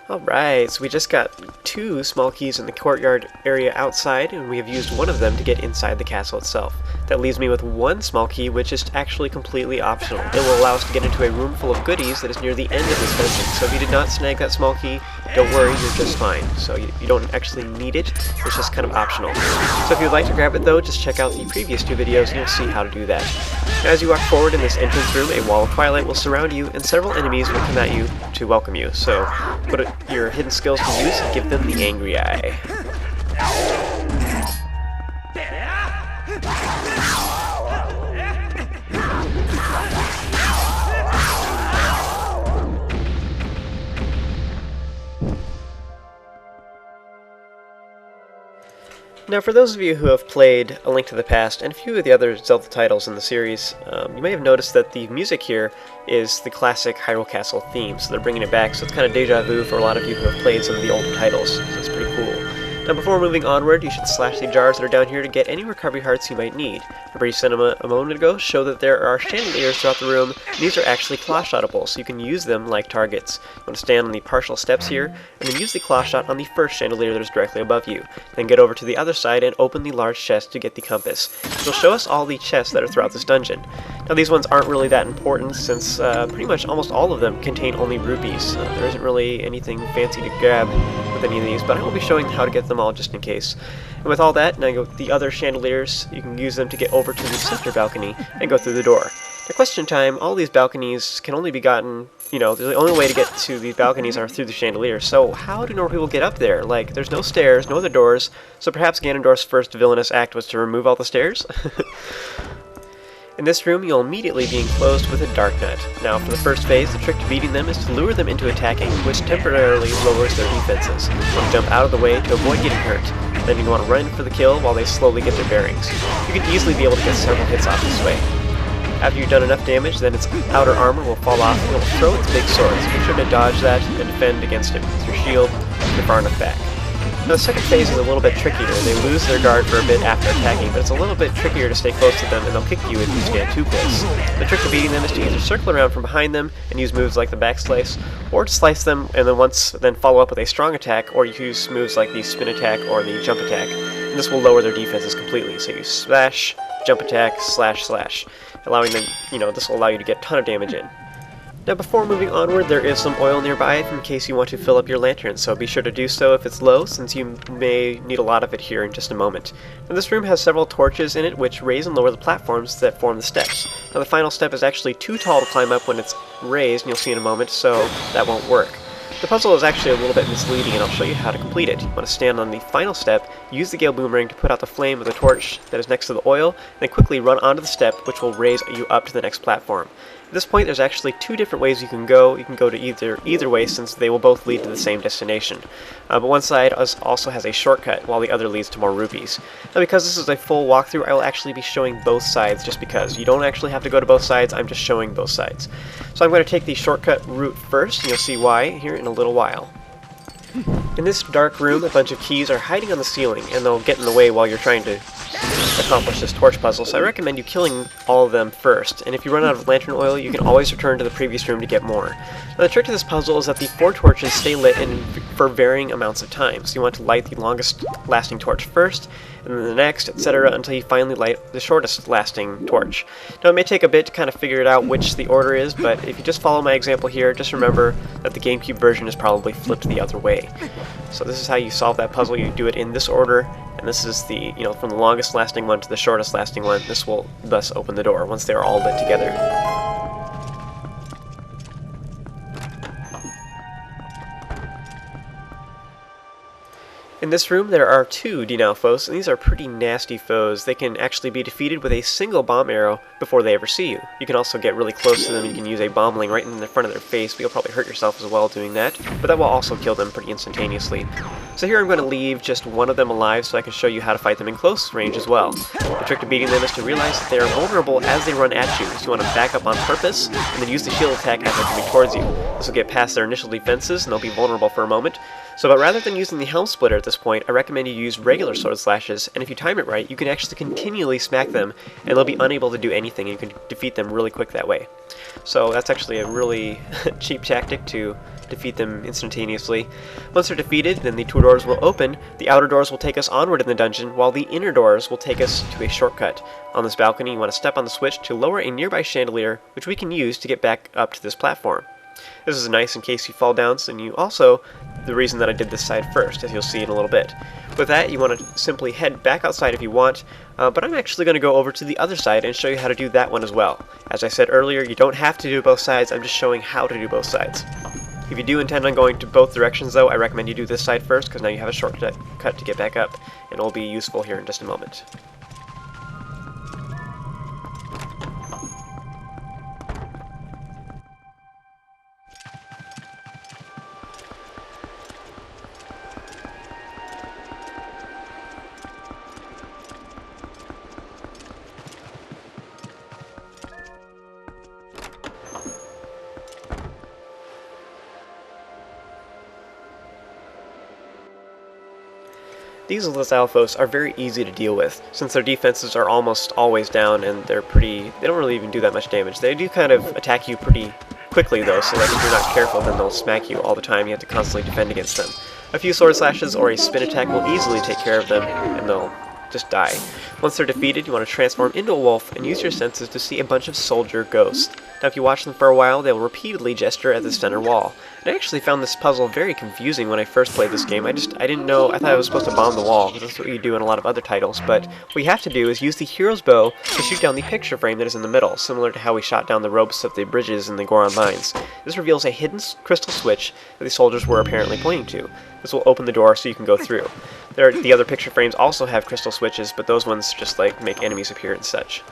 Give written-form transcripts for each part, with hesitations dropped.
Alright, so we just got 2 small keys in the courtyard area outside, and we have used one of them to get inside the castle itself. That leaves me with 1 small key, which is actually completely optional. It will allow us to get into a room full of goodies that is near the end of this dungeon. So if you did not snag that small key, don't worry, you're just fine. So you don't actually need it, it's just kind of optional. So if you'd like to grab it though, just check out the previous 2 videos and you'll see how to do that. As you walk forward in this entrance room, a wall of Twilight will surround you, and several enemies will come at you to welcome you. So put your hidden skills to use and give them the angry eye. Now, for those of you who have played A Link to the Past and a few of the other Zelda titles in the series, you may have noticed that the music here is the classic Hyrule Castle theme, so they're bringing it back, so it's kind of deja vu for a lot of you who have played some of the older titles, so it's pretty cool. Now, before moving onward, you should slash the jars that are down here to get any recovery hearts you might need. A brief cinema a moment ago showed that there are chandeliers throughout the room, and these are actually claw shottable, so you can use them like targets. You want to stand on the partial steps here, and then use the claw shot on the first chandelier that is directly above you. Then get over to the other side and open the large chest to get the compass. It'll show us all the chests that are throughout this dungeon. Now, these ones aren't really that important, since pretty much almost all of them contain only rupees. There isn't really anything fancy to grab with any of these, but I will be showing how to get them all just in case. And with all that, now you go with the other chandeliers, you can use them to get over to the center balcony and go through the door. Now, question time, all these balconies can only be gotten, the only way to get to the balconies are through the chandeliers, so how do normal people get up there? Like, there's no stairs, no other doors, so perhaps Ganondorf's first villainous act was to remove all the stairs? In this room, you'll immediately be enclosed with a Darknut. Now, for the first phase, the trick to beating them is to lure them into attacking, which temporarily lowers their defenses. You want to jump out of the way to avoid getting hurt. Then you want to run for the kill while they slowly get their bearings. You can easily be able to get several hits off this way. After you've done enough damage, then its outer armor will fall off and it will throw its big swords. Be sure to dodge that and defend against it with your shield if you're far enough back. Now, the second phase is a little bit trickier. They lose their guard for a bit after attacking, but it's a little bit trickier to stay close to them, and they'll kick you if you stand too close. The trick to beating them is to either circle around from behind them and use moves like the backslice, or to slice them and then follow up with a strong attack, or you use moves like the spin attack or the jump attack. And this will lower their defenses completely. So you slash, jump attack, slash, slash, allowing them, this will allow you to get a ton of damage in. Now, before moving onward, there is some oil nearby in case you want to fill up your lantern, so be sure to do so if it's low, since you may need a lot of it here in just a moment. Now, this room has several torches in it which raise and lower the platforms that form the steps. Now, the final step is actually too tall to climb up when it's raised, and you'll see in a moment, so that won't work. The puzzle is actually a little bit misleading, and I'll show you how to complete it. You want to stand on the final step, use the Gale Boomerang to put out the flame of the torch that is next to the oil, and then quickly run onto the step, which will raise you up to the next platform. At this point, there's actually 2 different ways you can go. You can go to either way, since they will both lead to the same destination. But one side also has a shortcut, while the other leads to more rupees. Now, because this is a full walkthrough, I will actually be showing both sides, just because. You don't actually have to go to both sides, I'm just showing both sides. So I'm going to take the shortcut route first, and you'll see why here in a little while. In this dark room, a bunch of keys are hiding on the ceiling, and they'll get in the way while you're trying to accomplish this torch puzzle, so I recommend you killing all of them first, and if you run out of lantern oil, you can always return to the previous room to get more. Now, the trick to this puzzle is that the 4 torches stay lit for varying amounts of time, so you want to light the longest lasting torch first, and then the next, etc., until you finally light the shortest lasting torch. Now, it may take a bit to kind of figure it out which the order is, but if you just follow my example here, just remember that the GameCube version is probably flipped the other way. So this is how you solve that puzzle. You do it in this order, and this is the, from the longest lasting one to the shortest lasting one. This will thus open the door once they're all lit together. In this room, there are 2 Dynalfos, and these are pretty nasty foes. They can actually be defeated with a single bomb arrow before they ever see you. You can also get really close to them, and you can use a bombling right in the front of their face, but you'll probably hurt yourself as well doing that, but that will also kill them pretty instantaneously. So here I'm going to leave just one of them alive so I can show you how to fight them in close range as well. The trick to beating them is to realize that they are vulnerable as they run at you, so you want to back up on purpose, and then use the shield attack as they're coming towards you. This will get past their initial defenses, and they'll be vulnerable for a moment. But rather than using the Helm Splitter at this point, I recommend you use regular sword slashes, and if you time it right, you can actually continually smack them, and they'll be unable to do anything, and you can defeat them really quick that way. so that's actually a really cheap tactic to defeat them instantaneously. Once they're defeated, then the two doors will open. The outer doors will take us onward in the dungeon, while the inner doors will take us to a shortcut. On this balcony, you want to step on the switch to lower a nearby chandelier, which we can use to get back up to this platform. This is nice in case you fall down, and you also, the reason that I did this side first, as you'll see in a little bit. With that, you want to simply head back outside if you want, but I'm actually going to go over to the other side and show you how to do that one as well. As I said earlier, you don't have to do both sides, I'm just showing how to do both sides. If you do intend on going to both directions though, I recommend you do this side first, because now you have a shortcut to get back up, and it will be useful here in just a moment. These Lizalfos are very easy to deal with, since their defenses are almost always down and they don't really even do that much damage. They do kind of attack you pretty quickly though, so that if you're not careful then they'll smack you all the time. You have to constantly defend against them. A few sword slashes or a spin attack will easily take care of them, and they'll just die. Once they're defeated, you want to transform into a wolf and use your senses to see a bunch of soldier ghosts. Now if you watch them for a while, they'll repeatedly gesture at the center wall. And I actually found this puzzle very confusing when I first played this game. I didn't know, I thought I was supposed to bomb the wall, because that's what you do in a lot of other titles, but what you have to do is use the hero's bow to shoot down the picture frame that is in the middle, similar to how we shot down the ropes of the bridges in the Goron Mines. This reveals a hidden crystal switch that the soldiers were apparently pointing to. This will open the door so you can go through. The other picture frames also have crystal switches, but those ones just like make enemies appear and such.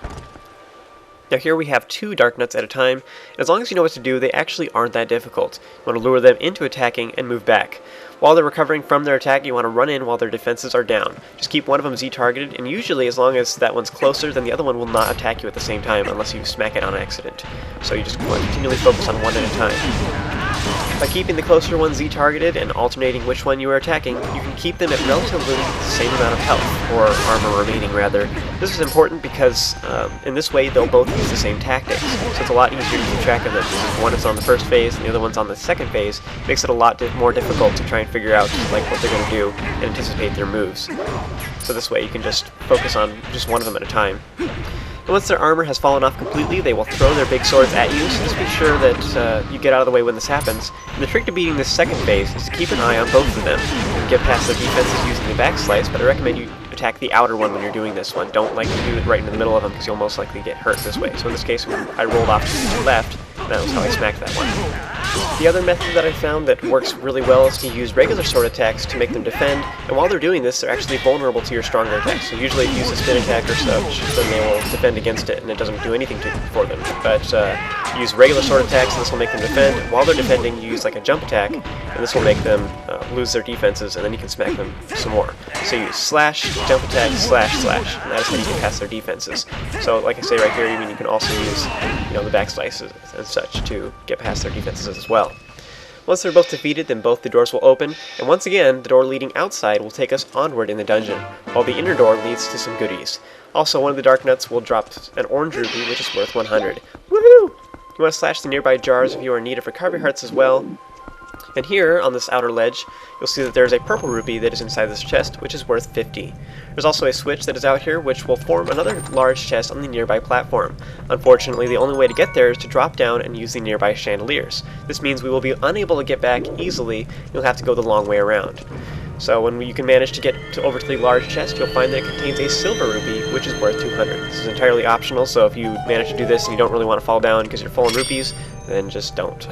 Now here we have 2 Darknuts at a time, and as long as you know what to do, they actually aren't that difficult. You want to lure them into attacking and move back. While they're recovering from their attack, you want to run in while their defenses are down. Just keep one of them Z-targeted, and usually as long as that one's closer, then the other one will not attack you at the same time unless you smack it on accident. So you just want to continually focus on one at a time. By keeping the closer one Z-targeted and alternating which one you are attacking, you can keep them at relatively the same amount of health, or armor remaining rather. This is important because in this way they'll both use the same tactics, so it's a lot easier to keep track of them. If one is on the first phase and the other one's on the second phase, it makes it a lot more difficult to try and figure out like what they're going to do and anticipate their moves. So this way you can just focus on just one of them at a time. And once their armor has fallen off completely, they will throw their big swords at you, so just be sure that you get out of the way when this happens. And the trick to beating this second phase is to keep an eye on both of them. You can get past their defenses using the back slice, but I recommend you attack the outer one when you're doing this one. Don't like to do it right in the middle of them, because you'll most likely get hurt this way. So in this case, I rolled off to the left, and that was how I smacked that one. The other method that I found that works really well is to use regular sword attacks to make them defend, and while they're doing this, they're actually vulnerable to your stronger attacks. So usually if you use a spin attack or such, then they will defend against it, and it doesn't do anything for them. But use regular sword attacks, and this will make them defend. While they're defending, you use like a jump attack, and this will make them lose their defenses, and then you can smack them some more. So you use slash, jump attack, slash, slash, and that is how you get past their defenses. So like I say right here, you can also use the back slices and such to get past their defenses as well. Once they're both defeated, then both the doors will open, and once again, the door leading outside will take us onward in the dungeon, while the inner door leads to some goodies. Also, one of the Darknuts will drop an orange rupee, which is worth 100. Woohoo! You want to slash the nearby jars if you are in need of recovery hearts as well. And here, on this outer ledge, you'll see that there's a purple rupee that is inside this chest, which is worth 50. There's also a switch that is out here, which will form another large chest on the nearby platform. Unfortunately, the only way to get there is to drop down and use the nearby chandeliers. This means we will be unable to get back easily, you'll have to go the long way around. So when you can manage to get over to the large chest, you'll find that it contains a silver rupee, which is worth 200. This is entirely optional, so if you manage to do this and you don't really want to fall down because you're full in rupees, then just don't.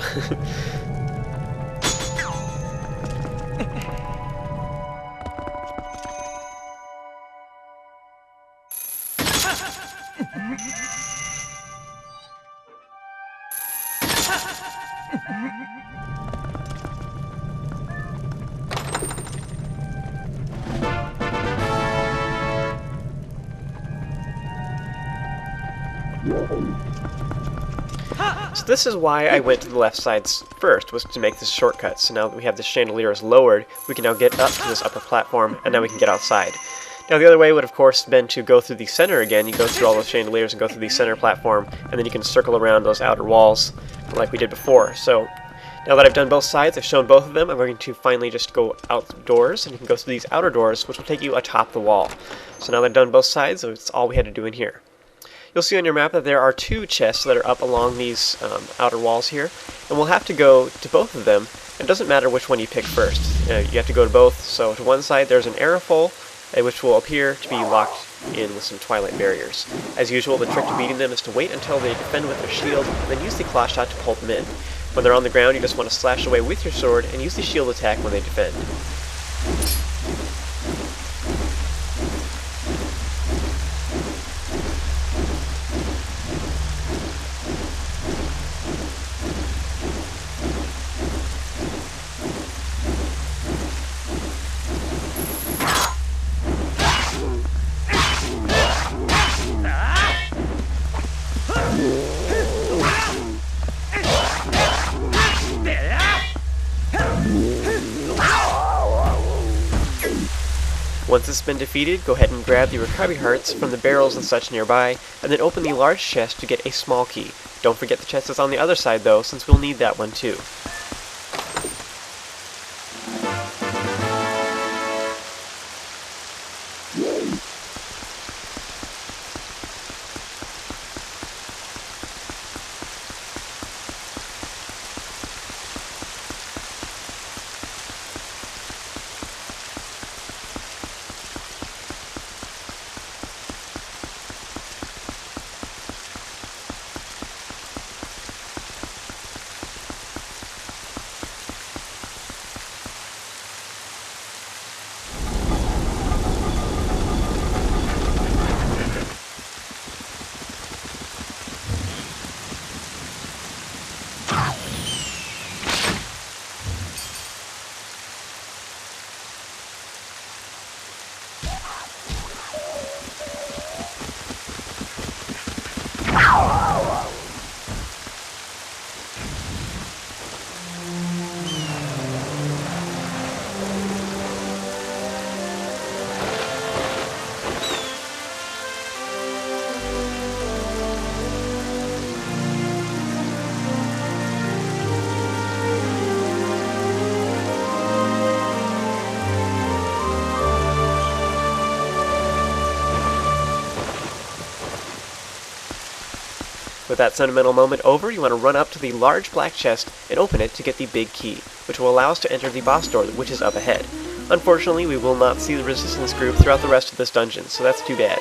So this is why I went to the left sides first, was to make this shortcut. So now that we have the chandeliers lowered, we can now get up to this upper platform, and now we can get outside. Now the other way would of course been to go through the center again. You go through all those chandeliers and go through the center platform, and then you can circle around those outer walls like we did before. So now that I've done both sides, I've shown both of them, I'm going to finally just go outdoors, and you can go through these outer doors, which will take you atop the wall. So now that I've done both sides, that's all we had to do in here. You'll see on your map that there are 2 chests that are up along these outer walls here, and we'll have to go to both of them. It doesn't matter which one you pick first. You have to go to both. So to one side there's an Aerofol, which will appear to be locked in with some Twilight barriers. As usual, the trick to beating them is to wait until they defend with their shield, and then use the claw shot to pull them in. When they're on the ground, you just want to slash away with your sword and use the shield attack when they defend. Once it's been defeated, go ahead and grab the recovery hearts from the barrels and such nearby, and then open the large chest to get a small key. Don't forget the chest is on the other side though, since we'll need that one too. With that sentimental moment over, you want to run up to the large black chest and open it to get the big key, which will allow us to enter the boss door, which is up ahead. Unfortunately, we will not see the resistance group throughout the rest of this dungeon, so that's too bad.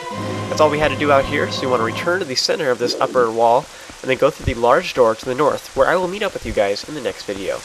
That's all we had to do out here, so you want to return to the center of this upper wall, and then go through the large door to the north, where I will meet up with you guys in the next video.